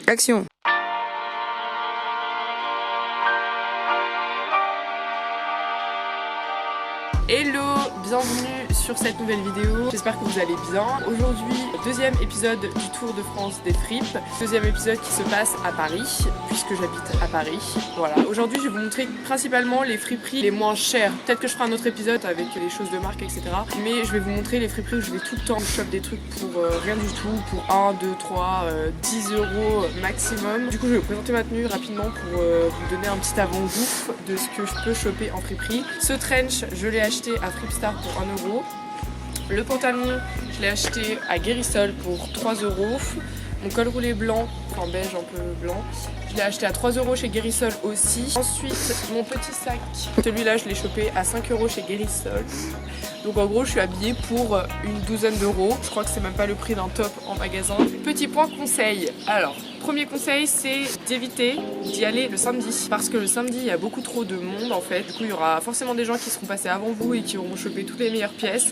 Action. Hello, bienvenue sur cette nouvelle vidéo, j'espère que vous allez bien. Aujourd'hui, deuxième épisode du Tour de France des fripes, deuxième épisode qui se passe à Paris, puisque j'habite à Paris. Voilà, aujourd'hui je vais vous montrer principalement les friperies les moins chères. Peut-être que je ferai un autre épisode avec les choses de marque, etc. Mais je vais vous montrer les friperies où je vais tout le temps choper des trucs pour rien du tout, pour 1, 2, 3, 10 euros maximum. Du coup je vais vous présenter ma tenue rapidement pour vous donner un petit avant-goût de ce que je peux choper en friperie. Ce trench, je l'ai acheté à Fripstar pour 1 euro. Le pantalon, je l'ai acheté à Guérissol pour 3 euros. Mon col roulé blanc, enfin beige un peu blanc, je l'ai acheté à 3 euros chez Guérissol aussi. Ensuite, mon petit sac, celui-là je l'ai chopé à 5 euros chez Guérissol. Donc en gros je suis habillée pour une douzaine d'euros. Je crois que c'est même pas le prix d'un top en magasin. Petit point conseil. Alors, premier conseil, c'est d'éviter d'y aller le samedi. Parce que le samedi, il y a beaucoup trop de monde en fait. Du coup, il y aura forcément des gens qui seront passés avant vous et qui auront chopé toutes les meilleures pièces.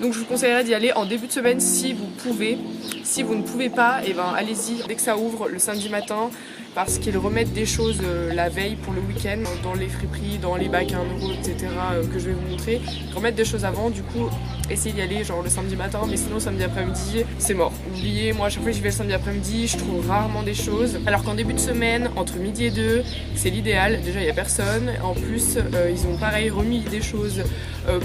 Donc je vous conseillerais d'y aller en début de semaine si vous pouvez. Si vous ne pouvez pas, et ben allez-y dès que ça ouvre le samedi matin. Parce qu'ils remettent des choses la veille pour le week-end dans les friperies, dans les bacs à 1 euro, etc. Que je vais vous montrer. Ils remettent des choses avant, du coup essayez d'y aller genre le samedi matin, mais sinon samedi après-midi c'est mort. Oubliez, moi à chaque fois que j'y vais le samedi après-midi, je trouve rarement des choses. Alors qu'en début de semaine, entre midi et 2, c'est l'idéal. Déjà il n'y a personne. En plus ils ont pareil remis des choses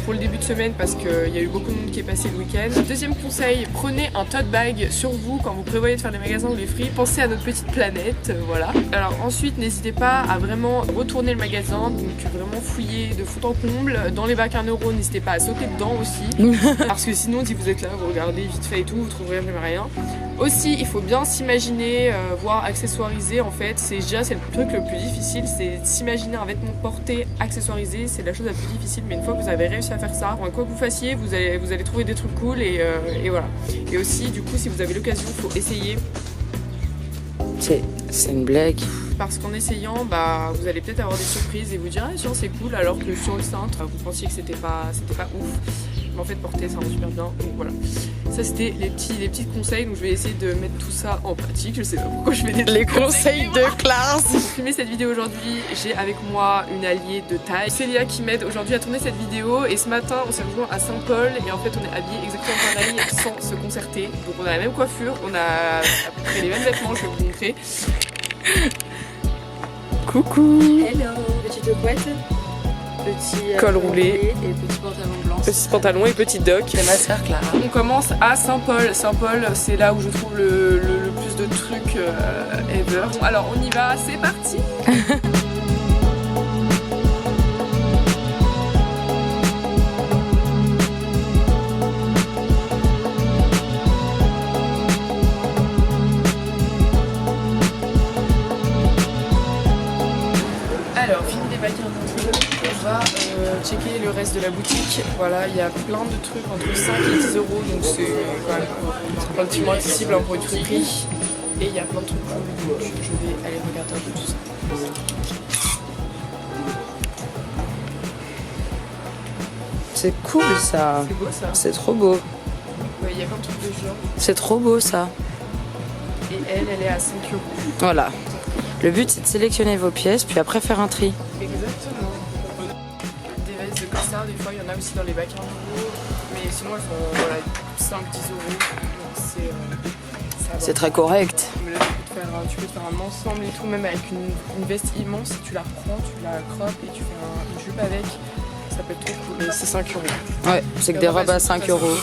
pour le début de semaine parce qu'il y a eu beaucoup de monde qui est passé le week-end. Deuxième conseil, prenez un tote bag sur vous quand vous prévoyez de faire les magasins ou les friperies. Pensez à notre petite planète, voilà. Alors ensuite n'hésitez pas à vraiment retourner le magasin, donc vraiment fouiller de fond en comble. Dans les bacs à 1 euro, n'hésitez pas à sauter dedans aussi. Parce que sinon si vous êtes là, vous regardez vite fait et tout, vous trouverez jamais rien. Aussi il faut bien s'imaginer, voire accessoiriser en fait. C'est le truc le plus difficile, c'est s'imaginer un vêtement porté accessoirisé. C'est la chose la plus difficile, mais une fois que vous avez réussi à faire ça, quoi que vous fassiez, vous allez trouver des trucs cool et voilà. Et aussi du coup si vous avez l'occasion, il faut essayer. C'est une blague. Parce qu'en essayant, bah, vous allez peut-être avoir des surprises et vous dire ah, tiens, c'est cool, alors que sur le cintre, vous pensiez que c'était pas ouf. Mais en fait, porter, ça rend super bien. Donc voilà. Ça, c'était les petits conseils. Donc je vais essayer de mettre tout ça en pratique. Je sais pas pourquoi je mets des conseils de classe. Pour filmer cette vidéo aujourd'hui, j'ai avec moi une alliée de taille. C'est Léa qui m'aide aujourd'hui à tourner cette vidéo. Et ce matin, on s'est rejoint à Saint-Paul. Et en fait, on est habillés exactement pareil sans se concerter. Donc on a la même coiffure, on a à peu près les mêmes vêtements. Je vais vous montrer. Coucou. Hello. Petite couette, petit col roulé et petit pantalon blanc. Petit pantalon et petit doc. C'est ma soeur Clara. On commence à Saint-Paul. Saint-Paul, c'est là où je trouve le plus de trucs ever. Bon, alors on y va, c'est parti. Alors, fini des bacs on va checker le reste de la boutique. Voilà, il y a plein de trucs entre 5 et 10 euros, donc c'est quand même relativement accessible pour une friperie. Et il y a plein de trucs cool, donc je vais aller regarder un peu tout ça. C'est cool ça. C'est beau ça. C'est trop beau. Ouais, il y a plein de trucs de genre. C'est trop beau ça. Et elle est à 5 euros. Voilà. Le but c'est de sélectionner vos pièces puis après faire un tri. Exactement. Des vestes de costard, des fois il y en a aussi dans les bacs à 1 euro. Mais sinon elles font voilà, 5-10 euros. Donc C'est très correct. Mais là, tu peux te faire un ensemble et tout, même avec une veste immense. Si tu la reprends, tu la croppes et tu fais une jupe avec. Ça peut être trop cool. Et c'est 5 euros. Ouais, c'est que des robes à 5 euros.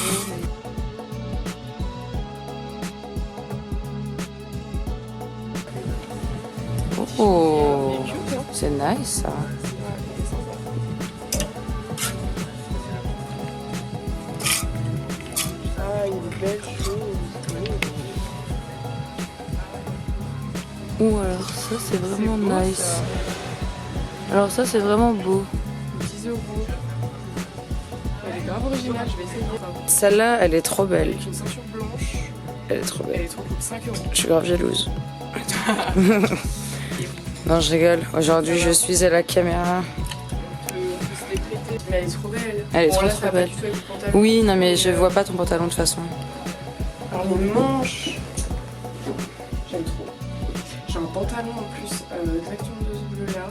Oh, c'est nice ça. Ah, une belle chose. Ou alors ça c'est vraiment beau, nice. Ça. Alors ça c'est vraiment beau. 10 euros. Elle est grave originale, je vais essayer. Celle-là elle est trop belle. Avec une ceinture blanche. Elle est trop Elle belle. est trop cool, 5 euros. Je suis grave jalouse. Non, je rigole. Aujourd'hui, je suis à la caméra. Mais elle est trop belle. Elle est Bon, trop là, trop ça va belle. pas du tout avec le pantalon. Oui, non, mais je vois pas ton pantalon de toute façon. Alors, les manches. J'aime trop. pantalon en plus directement de ce bleu là.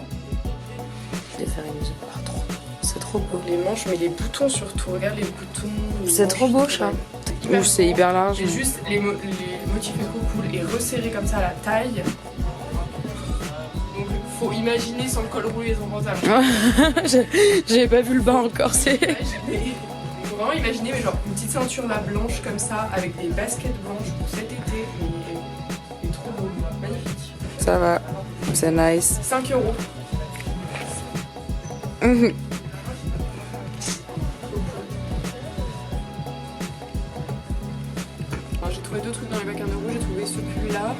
Je vais faire une zone par trop. C'est trop beau. Les manches, mais les boutons surtout. Regarde les boutons. C'est trop beau, ça. Ou c'est hyper large. Et juste les motifs est trop cool et resserré comme ça à la taille. Donc faut imaginer sans le col roulé et son pantalon. J'avais pas vu le bas encore. C'est. Faut vraiment imaginer, mais genre une petite ceinture là blanche comme ça avec des baskets blanches pour cet été. Et trop beau, magnifique. Ça va, c'est nice. 5 €. J'ai trouvé deux trucs dans les bacs à 1 €. J'ai trouvé celui-là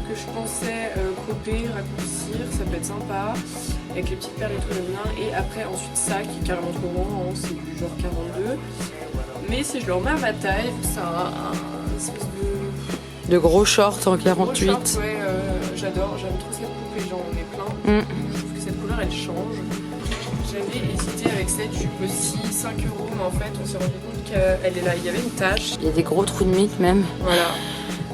que je pensais couper, raccourcir, ça peut être sympa avec les petites perles et tout le bien. Et après ensuite ça qui est carrément trop grand, hein, c'est du genre 42. Mais si je le remets à ma taille, c'est un espèce de gros shorts en 48. Gros short, ouais, j'aime trop cette coupe et j'en ai plein. Je trouve que cette couleur elle change. J'avais hésité avec cette jupe aussi, 5 €, mais en fait on s'est rendu compte qu'elle est là, il y avait une tache. Il y a des gros trous de mythe même. Voilà.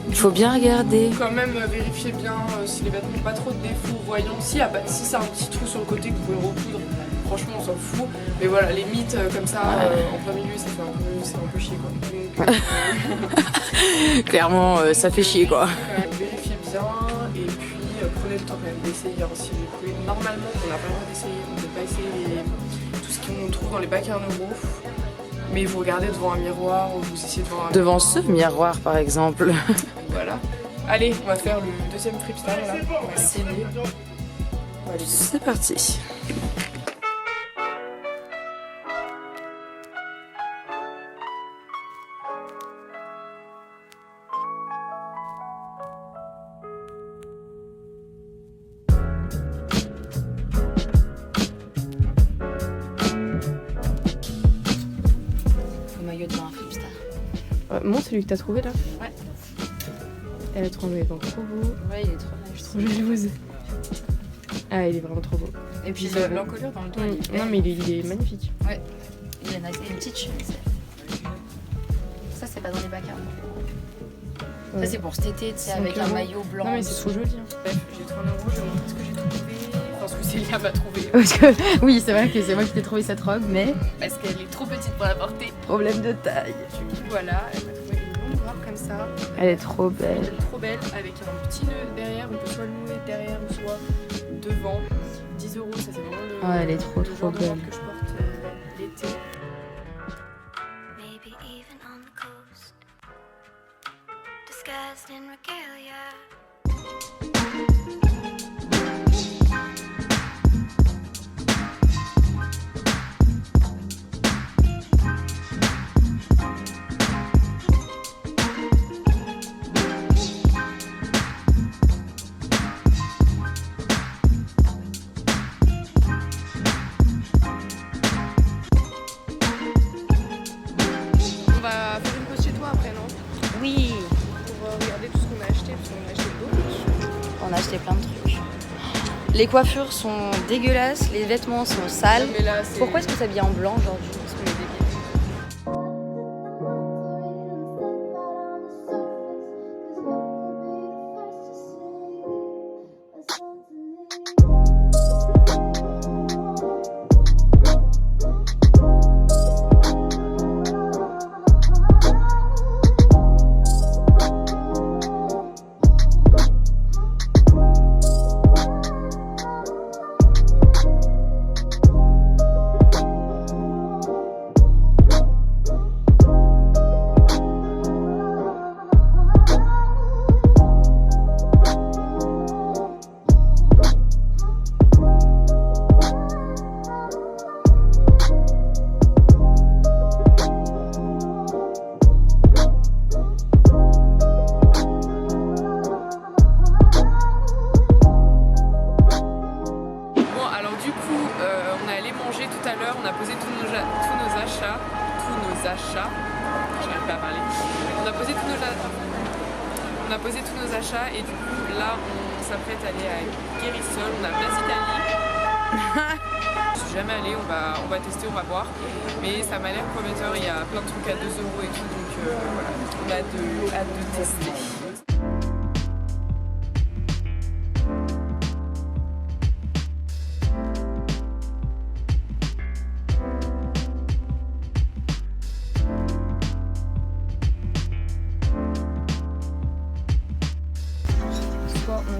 Il faut bien regarder. Quand même vérifier bien si les vêtements n'ont pas trop de défauts, voyons. Si ça a un petit trou sur le côté que vous pouvez recoudre, franchement on s'en fout. Mais voilà, les mythes comme ça en plein milieu, ça fait un peu chier quoi. Donc, clairement ça fait chier quoi. Vérifiez bien et puis prenez le temps quand même d'essayer si vous pouvez. Normalement on n'a pas le droit d'essayer, on ne peut pas essayer tout ce qu'on trouve dans les bacs à 1 €. Mais vous regardez devant un miroir ou vous essayez devant ce miroir par exemple. Voilà. Allez, on va faire le deuxième freestyle là. On va essayer. C'est parti. Montre celui que t'as trouvé là. Ouais. Elle est trop beau. Ouais, il est trop nice. Trop jalouse. Ah, il est vraiment trop beau. Et puis l'encolure dans le dos. Non, mais il est magnifique. Ouais. Il y en a une petite chemise. Ça, c'est pas dans les bacs à 1 €. Ça, c'est pour cet été, tu sais, avec un maillot blanc. Non, mais c'est trop joli. Bref, j'ai trouvé 1 €, je vais montrer ce que j'ai trouvé. Enfin, ce que Célia m'a trouvé. Parce que, oui, c'est vrai que c'est moi qui t'ai trouvé cette robe, mais Parce qu'elle est trop petite pour la porter. problème de taille. Du coup, voilà, elle m'a trouvé une longue robe comme ça. Elle est trop belle. Elle est trop belle, avec un petit nœud derrière. On peut soit le nouer derrière ou soit devant. 10 €, ça c'est vraiment le, Ouais, elle est trop le genre de belle. robe que je porte l'été. Maybe even on the coast, disguised in regalia. On va faire une pause chez toi après, non? Oui, Pour regarder tout ce qu'on a acheté, parce qu'on a acheté beaucoup de choses. on a acheté plein de trucs. Les coiffures sont dégueulasses, les vêtements sont sales. Mais là, c'est... Pourquoi est-ce que tu t'habilles en blanc aujourd'hui? Parce qu'on est débiles. J'arrive pas à parler. On a posé tous nos achats et du coup là on s'apprête à aller à Guérissol, on a Place Italie. Je suis jamais allée, on va tester, on va voir. Mais ça m'a l'air prometteur, il y a plein de trucs à 2 € et tout, donc voilà, on a hâte de tester. soit on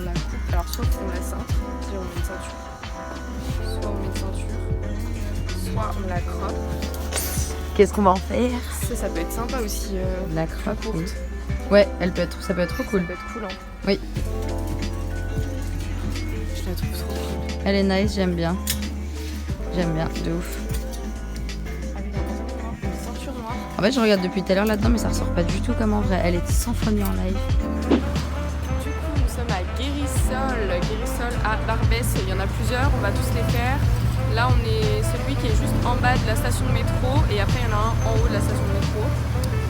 la coupe, alors soit on la cintre, c'est-à-dire on met une ceinture, soit on met une ceinture, soit on la croppe. Qu'est-ce qu'on va en faire? Ça peut être sympa aussi. La plus crotte. courte. Ouais, ça peut être trop cool. Ça peut être cool, hein. Oui. Je la trouve trop cool. Elle est nice, j'aime bien. J'aime bien, de ouf. Avec un pantalon noir, une ceinture noire. En fait, je regarde depuis tout à l'heure là-dedans, mais ça ressort pas du tout comme en vrai. Elle est 100 fois mieux en live. Du coup, nous sommes à Guérissol à Barbès. Il y en a plusieurs, on va tous les faire. Là, on est celui qui est juste en bas de la station de métro et après, il y en a un en haut de la station de métro.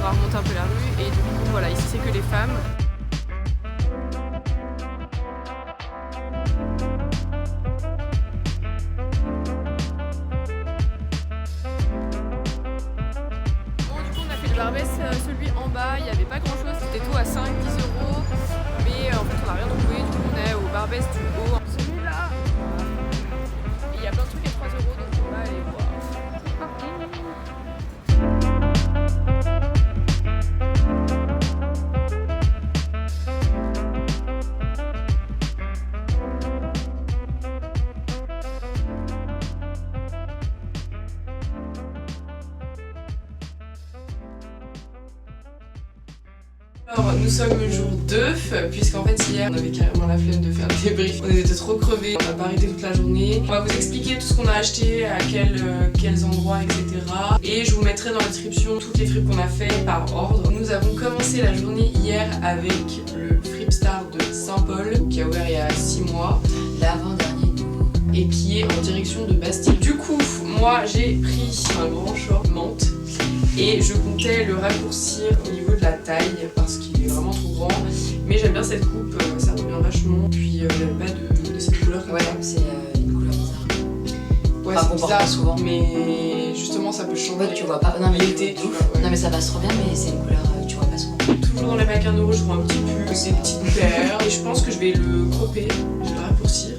On va remonter un peu la rue et du coup, voilà, ici c'est que les femmes. Bon, du coup, on a fait le Barbès, celui en bas, il n'y avait pas grand chose, c'était tout à 5-10 €. Mais en fait, on n'a rien trouvé, du coup, on est au Barbès du haut. Celui-là, il y a plein de trucs à 3 €, donc on va aller voir. Alors nous sommes le jour 2, puisqu'en fait hier on avait carrément la flemme de faire des débrief. On était trop crevés, on n'a pas arrêté toute la journée. On va vous expliquer tout ce qu'on a acheté, à quels endroits, etc. Et je vous mettrai dans la description toutes les fripes qu'on a fait par ordre. Nous avons commencé la journée hier avec le Fripstar de Saint-Paul, qui a ouvert il y a 6 mois. L'avant-dernier. Et qui est en direction de Bastille. Du coup, moi j'ai pris un grand short menthe. Et je comptais le raccourcir au niveau de la taille parce qu'il est vraiment trop grand. Mais j'aime bien cette coupe, ça revient vachement. Puis j'aime pas de cette couleur comme Ouais, ça. c'est une couleur bizarre. Ouais, Enfin, c'est qu'on porte bizarre, pas souvent. mais justement ça peut changer. Ouais, tu vois pas. Non, mais l'été, tu vois. Ouais. Non, mais ça passe trop bien, mais c'est une couleur tu vois pas souvent. Toujours dans les bacs 1 €, je prends un petit pull, des petites paires. Et je pense que je vais le cropper, je vais le raccourcir.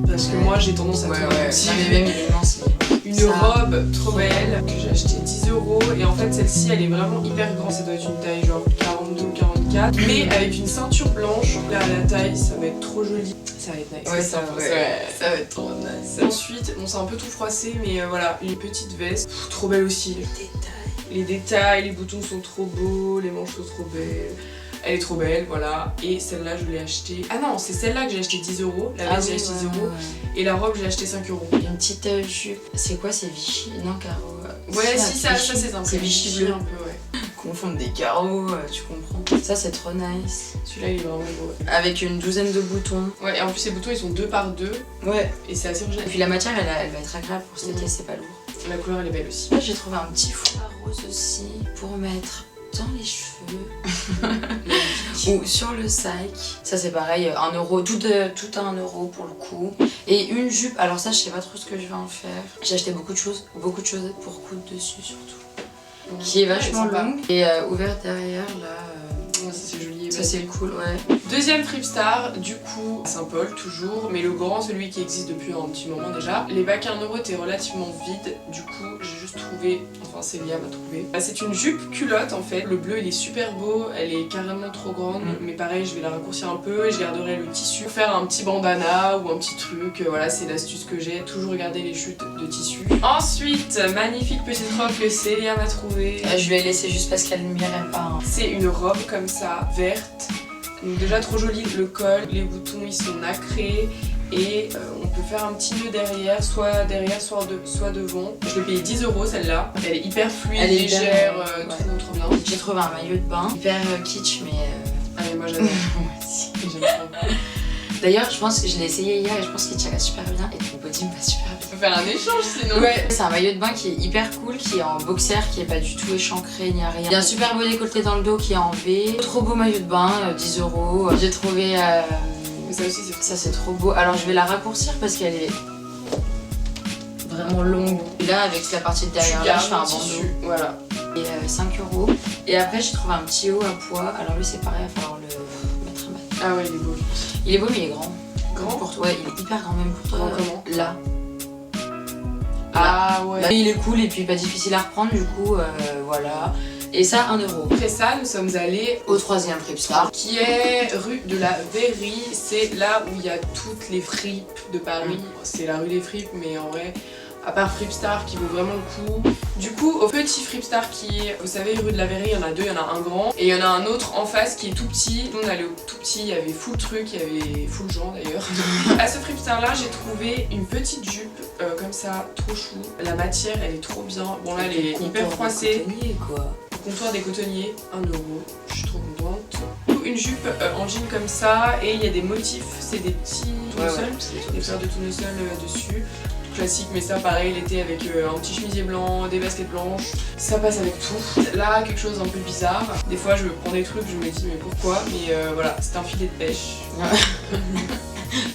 Parce que moi j'ai tendance à tout raccourcir. Non, mais même il est immense. Une Ça. robe trop belle que j'ai acheté 10 € et en fait celle-ci elle est vraiment hyper grande, ça doit être une taille genre 42 ou 44 mais avec une ceinture blanche, là à la taille ça va être trop joli, ça va être nice. Ouais, ça va être trop nice. Ensuite, bon c'est un peu tout froissé mais voilà, une petite veste, trop belle aussi. Les détails, les boutons sont trop beaux, les manches sont trop belles. Elle est trop belle, voilà. Et celle-là, je l'ai achetée. Ah non, c'est celle-là que j'ai acheté 10 €. La veste, j'ai acheté 10 €. Et la robe, j'ai acheté 5 €. Il y a une petite jupe. C'est quoi, c'est Vichy? Non, carreau. Ouais, si, ça c'est un peu. C'est Vichy bleu. Un peu, ouais. Confondre des carreaux, tu comprends. Ça, c'est trop nice. Celui-là, il est vraiment beau. Avec une douzaine de boutons. Ouais, et en plus, ces boutons, ils sont 2 par 2. Ouais. Et c'est assez Et original. puis la matière, elle va être agréable pour cet été, c'est pas lourd. La couleur, elle est belle aussi. Là, j'ai trouvé un petit foulard rose aussi pour mettre dans les cheveux ou sur le sac. Ça c'est pareil, 1 €, tout à 1 € pour le coup. Et une jupe, alors ça je sais pas trop ce que je vais en faire. J'ai acheté beaucoup de choses pour coudre dessus surtout. Qui est vachement longue et ouverte derrière là. Ouais, ça c'est joli. Ça c'est cool, ouais. Deuxième Fripstar, du coup, Saint-Paul toujours, mais le grand, celui qui existe depuis un petit moment déjà. Les bacs 1 € étaient relativement vides, du coup j'ai juste trouvé, enfin Célia m'a trouvé. C'est une jupe culotte en fait, le bleu il est super beau, elle est carrément trop grande, mais pareil je vais la raccourcir un peu et je garderai le tissu pour faire un petit bandana ou un petit truc, voilà c'est l'astuce que j'ai, toujours regarder les chutes de tissu. Ensuite, magnifique petite robe que Célia m'a trouvée. Je vais laisser juste parce qu'elle ne m'irait pas. Hein. C'est une robe comme ça, verte. Donc déjà trop joli, le col, les boutons ils sont nacrés et on peut faire un petit nœud derrière, soit devant. Je l'ai payé 10 € celle-là. Elle est hyper fluide, Elle est légère, hyper, trop bien. J'ai trouvé un maillot de bain, hyper kitsch mais... Ah mais moi j'adore. J'aime trop. D'ailleurs je pense que je l'ai essayé hier et je pense qu'il tirait super bien et ton body me va super bien. On peut faire un échange sinon. Ouais, c'est un maillot de bain qui est hyper cool, qui est en boxer, qui est pas du tout échancré ni rien. Il y a un super beau décolleté dans le dos qui est en V. Trop beau maillot de bain, 10 €. J'ai trouvé... Mais ça aussi ça c'est trop beau. Alors je vais la raccourcir parce qu'elle est vraiment longue. Et là avec la partie de derrière là, je fais un bandeau. Voilà. Et 5 €. Et après j'ai trouvé un petit haut à poids. Alors lui c'est pareil, il va falloir le mettre à mettre. Ah ouais il est beau. Il est beau mais il est grand. Grand pour toi, ouais, il est hyper grand même pour toi. Grand comment? Là. Ah ouais. Là, il est cool et puis pas difficile à reprendre du coup voilà. Et ça 1 euro. Après ça, nous sommes allés Au 3e Fripstar. qui est rue de la Verrerie. C'est là où il y a toutes les fripes de Paris. C'est la rue des fripes, mais en vrai, à part Fripstar qui vaut vraiment le coup. Du coup, au petit Fripstar qui est, vous savez, rue de la Verrerie, il y en a deux, il y en a un grand et il y en a un autre en face qui est tout petit. Nous on allait au tout petit, il y avait full truc, il y avait full gens d'ailleurs. À ce Fripstar là, j'ai trouvé une petite jupe comme ça, trop chou. La matière, elle est trop bien. Bon là, elle est hyper froissée. Quoi. Au comptoir des cotonniers, 1 euro. Je suis trop contente. Une jupe en jean comme ça et il y a des motifs, c'est des petits tournesols, des paires de tournesols dessus. Classique, mais ça pareil l'été avec un petit chemisier blanc, des baskets blanches, ça passe avec tout. Là quelque chose un peu bizarre, des fois je prends des trucs, je me dis mais pourquoi, mais voilà, c'est un filet de pêche.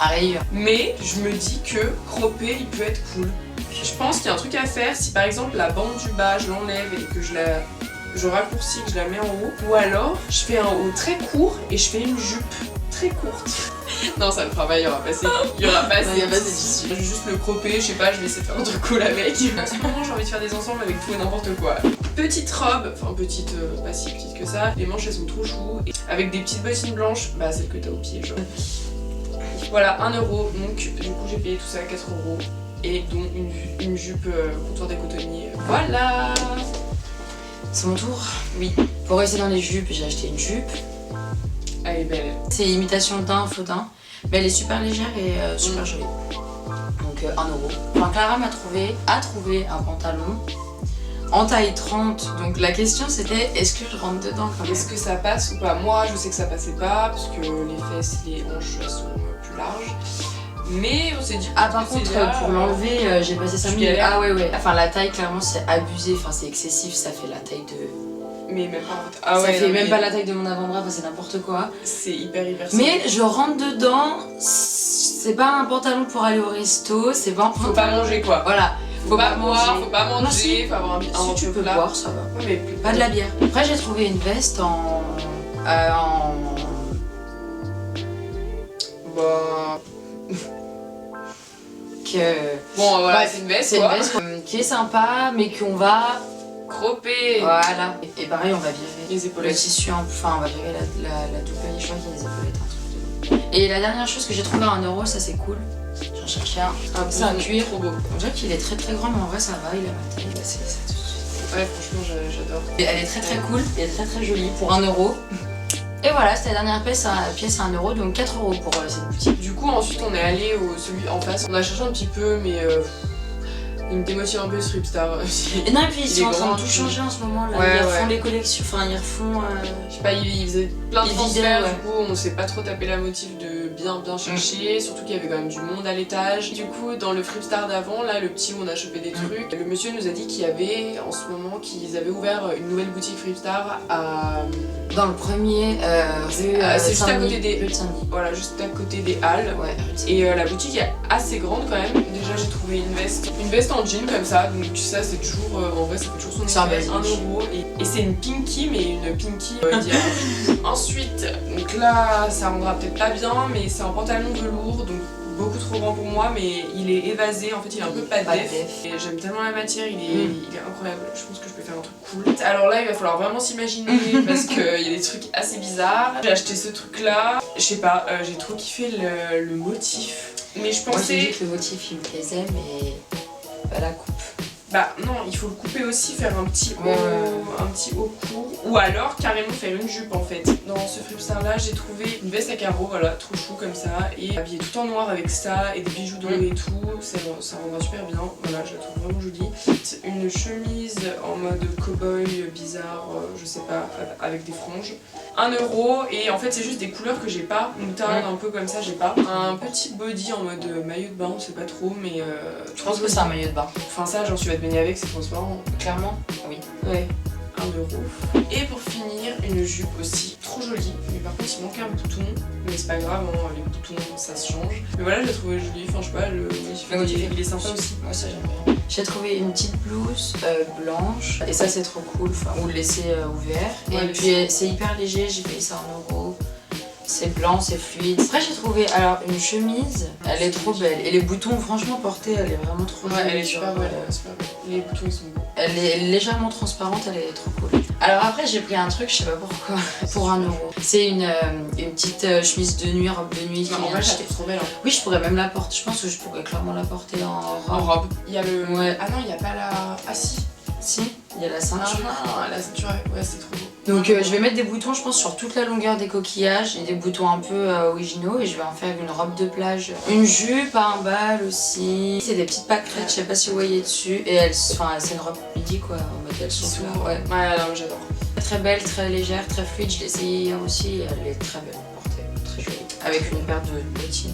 Arrive. Mais je me dis que croppé il peut être cool. Je pense qu'il y a un truc à faire si par exemple la bande du bas je l'enlève et que je raccourcis, que je la mets en haut, ou alors je fais un haut très court et je fais une jupe très courte. Non, ça le fera pas, il y aura pas assez. Il y aura pas assez. Je vais juste le cropper, je sais pas, je vais essayer de faire un truc cool avec. En ce moment, j'ai envie de faire des ensembles avec tout et n'importe quoi. Petite robe, enfin petite, pas si petite que ça. Les manches elles sont trop chou. Et avec des petites bottines blanches, bah celles que t'as au pied, genre. Voilà, 1 euro. Donc, du coup, j'ai payé tout ça à 4 euros. Et dont une jupe comptoir des cotonniers. Voilà! C'est mon tour. Oui. Pour rester dans les jupes, j'ai acheté une jupe. Elle est belle. C'est imitation d'un faux teint, mais elle est super légère et super jolie. Donc 1 euro. Enfin, Clara a trouvé un pantalon en taille 30. Donc la question c'était est-ce que je rentre dedans quand même? Est-ce que ça passe ou pas? Moi, je sais que ça passait pas parce que les fesses, les hanches elles sont plus larges. Mais on s'est dit. Ah par contre pour l'enlever j'ai passé 5 minutes. galères. Ah ouais. Enfin la taille clairement c'est abusé, enfin c'est excessif, ça fait la taille de... Mais même pas en fait. Ah ça ouais, fait non, même mais pas la taille de mon avant-bras, enfin, c'est n'importe quoi. C'est hyper Mais je rentre dedans, c'est pas un pantalon pour aller au resto, c'est pas un faut pantalon... pas manger quoi. Voilà. Faut pas boire, faut pas Non, manger, si. faut avoir un Si tu peux plat. boire, ça va. Ouais, mais Pas de la bière. Après j'ai trouvé une veste en... Bah. Bon voilà, bref, c'est une veste c'est quoi. une veste qui est sympa mais qu'on va... Croppé. Voilà. Et pareil on va virer Les le épaulettes. tissu, enfin on va virer la double, je crois qu'il y a des épaulettes, un truc dedans. Et la dernière chose que j'ai trouvé à 1 euro, ça c'est cool. J'en cherchais un. C'est un cuir. Trop beau. On dirait qu'il est très très grand mais en vrai ça va, il a ma taille. C'est ça tout de suite. Ouais, franchement, j'adore. Et elle est très très cool, elle est très très jolie pour 1 euro. Et voilà, c'était la dernière pièce à 1 euro, donc 4 euros pour cette boutique. Du coup, ensuite, on est allé au celui en face. On a cherché un petit peu, mais il me démotive un peu ce Fripstar. Et non, et puis ils Il sont est en train grand, de tout puis- changer en ce moment là. Ouais, Ils refont ouais. les collections, enfin ils refont. Je sais pas, ils faisaient plein de Ils transferts, vidaient, du coup on s'est pas trop tapé la motive de bien chercher, surtout qu'il y avait quand même du monde à l'étage. Du coup dans le Fripstar d'avant, là le petit où on a chopé des trucs, le monsieur nous a dit qu'il y avait en ce moment qu'ils avaient ouvert une nouvelle boutique Fripstar à... Dans le premier rue c'est juste à Saint-Denis, côté des... rue de Saint-Denis. Voilà, juste à côté des Halles. Ouais, rue de Saint-Denis. Et la boutique est assez grande quand même. Déjà j'ai trouvé une veste en jean comme ça, donc ça c'est toujours, en vrai ça fait toujours son C'est un effet, basique. 1 euro. Et c'est une pinky, mais une pinky diamant. Ensuite, donc là ça rendra peut-être pas bien, mais c'est un pantalon velours, donc beaucoup trop grand pour moi, mais il est évasé, en fait il est un peu pas de Pas de def. def. Et j'aime tellement la matière, il est incroyable, je pense que je peux faire un truc cool. Alors là il va falloir vraiment s'imaginer parce qu'il y a des trucs assez bizarres. J'ai acheté ce truc là, je sais pas, j'ai trop kiffé le motif. Mais je Moi j'ai dit pensais... que le motif il me plaisait, mais pas la coupe. Bah non, il faut le couper aussi, faire un petit haut, Ouais. un petit haut court, ou alors carrément faire une jupe en fait. Dans ce Fripstar là, j'ai trouvé une veste à carreaux, voilà, trop chou comme ça, et habillée tout en noir avec ça, et des bijoux dorés et tout, ça rend super bien, voilà, je la trouve vraiment jolie. Une chemise en mode cow-boy bizarre, je sais pas, avec des franges. 1 euro, et en fait c'est juste des couleurs que j'ai pas, moutarde un peu comme ça, j'ai pas. Un petit body en mode maillot de bain, on sait pas trop, mais Je pense que c'est un maillot de bain. enfin ça, genre tu vas te baigner avec, c'est transparent. Clairement, oui. Ouais, 1 euro. Et pour finir, une jupe aussi, trop jolie. Mais par contre, il manque un bouton. Mais c'est pas grave, hein, les boutons, ça se change. Mais voilà, je l'ai trouvé jolie. Enfin, je sais pas, le motif, il est sympa aussi. Moi ça j'aime bien. J'ai trouvé une petite blouse blanche, et ça c'est trop cool, enfin, ou le laisser ouvert. Ouais, et puis c'est hyper léger, j'ai payé ça 1 euro. C'est blanc, c'est fluide. Après j'ai trouvé alors une chemise, elle est trop belle. Et les boutons franchement portés, elle est vraiment trop Ouais, jolie. elle est super belle, super belle. Les boutons ils sont beaux. Elle est légèrement transparente, elle est trop cool. Alors après j'ai pris un truc, je sais pas pourquoi, pour 1€. C'est une petite chemise de nuit, robe de nuit. Non, en vrai, je la trouve trop belle. Hein. Oui, je pourrais même la porter. Je pense que je pourrais clairement la porter en robe. En robe. Il y a le. Ouais. Ah non, il y a pas la. Ah si. Si, il y a la ceinture. Ah, la ceinture, ouais, c'est trop beau. Donc je vais mettre des boutons, je pense, sur toute la longueur des coquillages et des boutons un peu originaux et je vais en faire une robe de plage. Une jupe à un bal aussi. C'est des petites pâquerettes, je sais pas si vous voyez dessus. Et elles, enfin, c'est une robe midi quoi, en mode elles sont là. Ouais. Ouais, non, j'adore. Très belle, très légère, très fluide. Je l'ai essayée hier aussi et elle est très belle portée, très jolie. Avec une paire de bottines.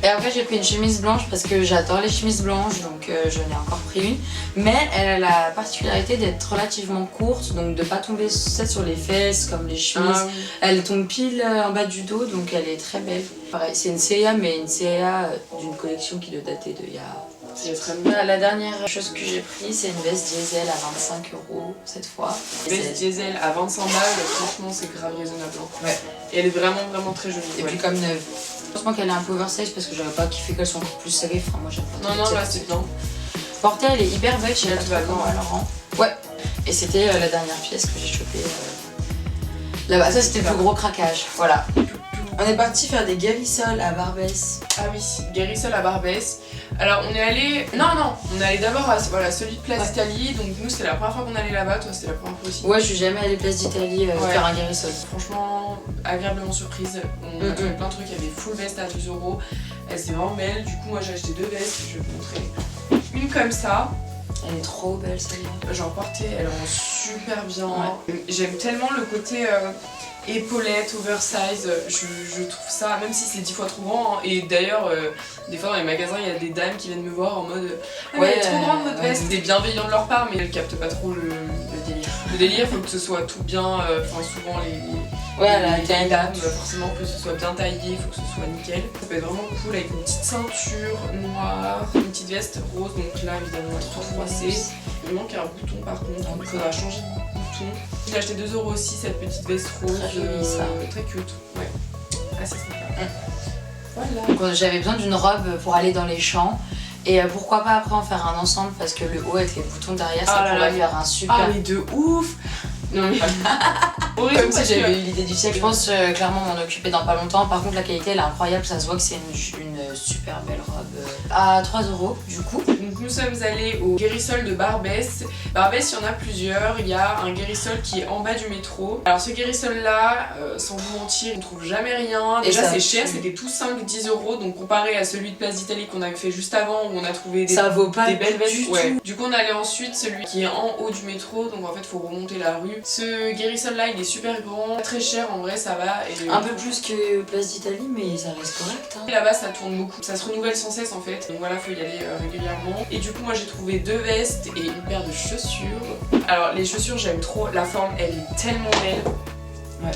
Et après j'ai pris une chemise blanche parce que j'adore les chemises blanches, donc j'en ai encore pris une. Mais elle a la particularité d'être relativement courte, donc de pas tomber sur les fesses comme les chemises. Ah, oui. Elle tombe pile en bas du dos, donc elle est très belle. Pareil, c'est une C&A, mais une C&A d'une collection qui doit dater d'il y a... C'est très bien. La dernière chose que j'ai pris, c'est une veste diesel à 25€ cette fois. Veste diesel à 25 balles, franchement c'est grave raisonnable. Hein. Ouais. Et elle est vraiment très jolie. Et ouais. puis comme neuve. Je pense qu'elle est un peu oversize parce que j'aurais pas kiffé qu'elle soit encore plus serrée. Enfin, moi j'aime pas. Non, là c'est bien. Portée, elle est hyper belle chez la Elle va bien, à Laurent. Ouais. Et c'était la dernière pièce que j'ai chopée là-bas. Ça c'était le plus gros craquage. Voilà. On est parti faire des guérissoles à Barbès. Ah oui, Guérissol à Barbès. Alors on est allé... Non, on est allé d'abord à voilà, celui de Place d'Italie. Donc nous c'était la première fois qu'on allait là-bas, toi c'était la première fois aussi. Ouais, je suis jamais allée Place d'Italie faire un guérissol. Franchement, agréablement surprise. On a trouvé plein de trucs, il y avait full veste à 2€. Elle était vraiment belle. Du coup moi j'ai acheté 2 vestes, je vais vous montrer. Une comme ça. Elle est trop belle celle-là. Genre portée, elle rend super bien. Ouais. J'aime tellement le côté épaulette, oversize, je trouve ça, même si c'est 10 fois trop grand, hein, et d'ailleurs, des fois dans les magasins, il y a des dames qui viennent me voir en mode ah, ouais, elle est trop grande votre veste. C'est bienveillant de leur part, mais elles captent pas trop le délire. Le délire, faut que ce soit tout bien, enfin souvent les dames, forcément que ce soit bien taillé, faut que ce soit nickel. Ça peut être vraiment cool avec une petite ceinture noire, une petite veste rose, donc là évidemment trop froissée. Il manque un bouton par contre, donc il faudra changer de bouton. J'ai acheté 2€ aussi cette petite veste rose, très cute, ouais, assez sympa. Voilà. Donc j'avais besoin d'une robe pour aller dans les champs. Et pourquoi pas après en faire un ensemble parce que le haut avec les boutons derrière ça pourrait faire un super... Ah mais de ouf. Non mais... Comme si j'avais eu l'idée du siècle. Je pense clairement m'en occuper dans pas longtemps. Par contre la qualité elle est incroyable, ça se voit que c'est une super belle robe. À 3€ du coup. Donc nous sommes allés au Guérissol de Barbès. Barbès il y en a plusieurs, il y a un Guérissol qui est en bas du métro. Alors ce Guérissol là, sans vous mentir, on trouve jamais rien. Déjà c'est cher, c'était tous 5-10€. Donc comparé à celui de Place d'Italie qu'on avait fait juste avant où on a trouvé des belles vestes. Ouais. Du coup on allait ensuite celui qui est en haut du métro, donc en fait faut remonter la rue. Ce Guérissol là il est super grand, très cher en vrai ça va. Et un peu plus que Place d'Italie mais ça reste correct. Hein. Là-bas ça tourne beaucoup, ça se renouvelle sans cesse en fait. Donc voilà faut y aller régulièrement. Et du coup moi j'ai trouvé 2 vestes et une paire de chaussures. Alors les chaussures j'aime trop, la forme elle est tellement belle. Ouais.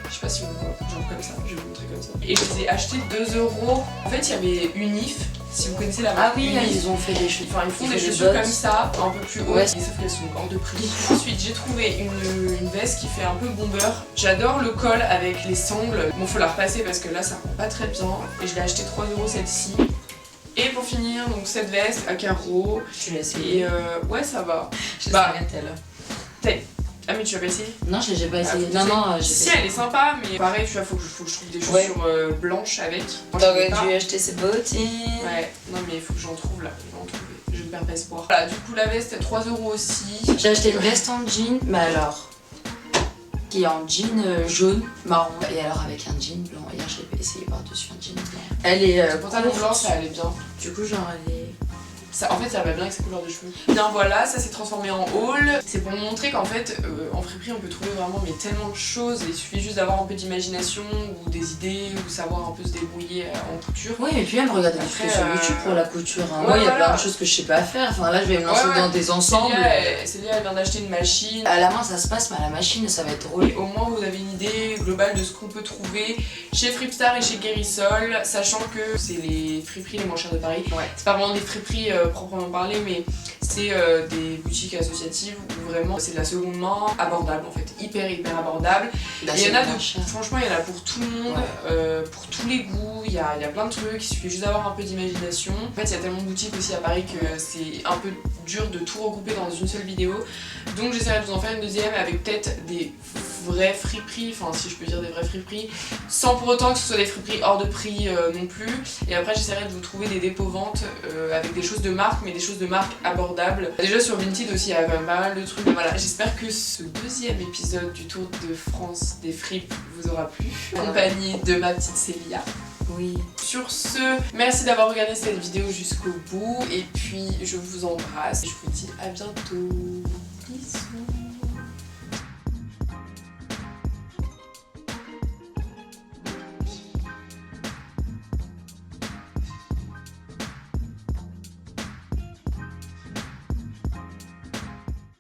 Je sais pas si on voit, genre comme ça, je vais vous montrer comme ça. Et je les ai achetés 2€. En fait il y avait Unif, si vous connaissez la marque. Ah oui, Unif. Ils ont fait des chaussures. Enfin ils font des chaussures comme ça, un peu plus hautes, sauf qu'elles sont hors de prix. Ensuite j'ai trouvé une veste qui fait un peu bomber. J'adore le col avec les sangles. Bon faut la repasser parce que là ça rend pas très bien. Et je l'ai acheté 3€ celle-ci. Et pour finir, donc cette veste à carreaux. Tu l'as essayé? Et ouais ça va. Je sais rien telle. Ah mais tu l'as pas essayé? Non, j'ai pas essayé. Ah, non, j'ai si elle est sympa, mais pareil, tu vois, faut que je trouve des chaussures blanches avec. T'aurais dû acheter ces bottines. Ouais, non mais il faut que j'en trouve là, je vais en trouver. Je ne perds pas espoir. Voilà, du coup la veste 3€ aussi. J'ai acheté une veste en jean, mais alors qui est en jean jaune, marron, et alors avec un jean blanc. Hier j'ai essayé par-dessus un jean blanc. Elle est Pantalon blanc, ça allait bien. Du coup genre elle est... Ça, en fait ça va bien avec sa couleur de cheveux. Bien voilà, ça s'est transformé en haul. C'est pour montrer qu'en fait en friperie on peut trouver vraiment mais tellement de choses. Il suffit juste d'avoir un peu d'imagination ou des idées ou savoir un peu se débrouiller en couture. Oui et puis même regarder des vidéos sur YouTube pour la couture. Hein. Ouais, moi il y a plein de choses que je sais pas faire. Enfin là je vais me lancer dans des ensembles. Célia elle vient d'acheter une machine. À la main ça se passe mais à la machine ça va être drôle. Et au moins vous avez une idée globale de ce qu'on peut trouver chez Fripstar et chez Guérissol, sachant que c'est les friperies les moins chères de Paris. Ouais. C'est pas vraiment des friperies proprement parler, mais c'est des boutiques associatives où vraiment c'est de la seconde main abordable en fait, hyper abordable. Bah, Et il y en a cher. franchement il y en a pour tout le monde, pour tous les goûts, il y a plein de trucs, il suffit juste d'avoir un peu d'imagination. En fait il y a tellement de boutiques aussi à Paris que c'est un peu dur de tout regrouper dans une seule vidéo. Donc j'essaierai de vous en faire une deuxième avec peut-être des vraies friperies, enfin si je peux dire des vraies friperies, sans pour autant que ce soit des friperies hors de prix non plus. Et après j'essaierai de vous trouver des dépôts-ventes avec des choses de marque, mais des choses de marque abordables. Déjà sur Vinted aussi il y a quand même pas mal de trucs. Voilà, j'espère que ce deuxième épisode du Tour de France des fripes vous aura plu, en compagnie de ma petite Célia. Oui. Sur ce, merci d'avoir regardé cette vidéo jusqu'au bout et puis je vous embrasse et je vous dis à bientôt.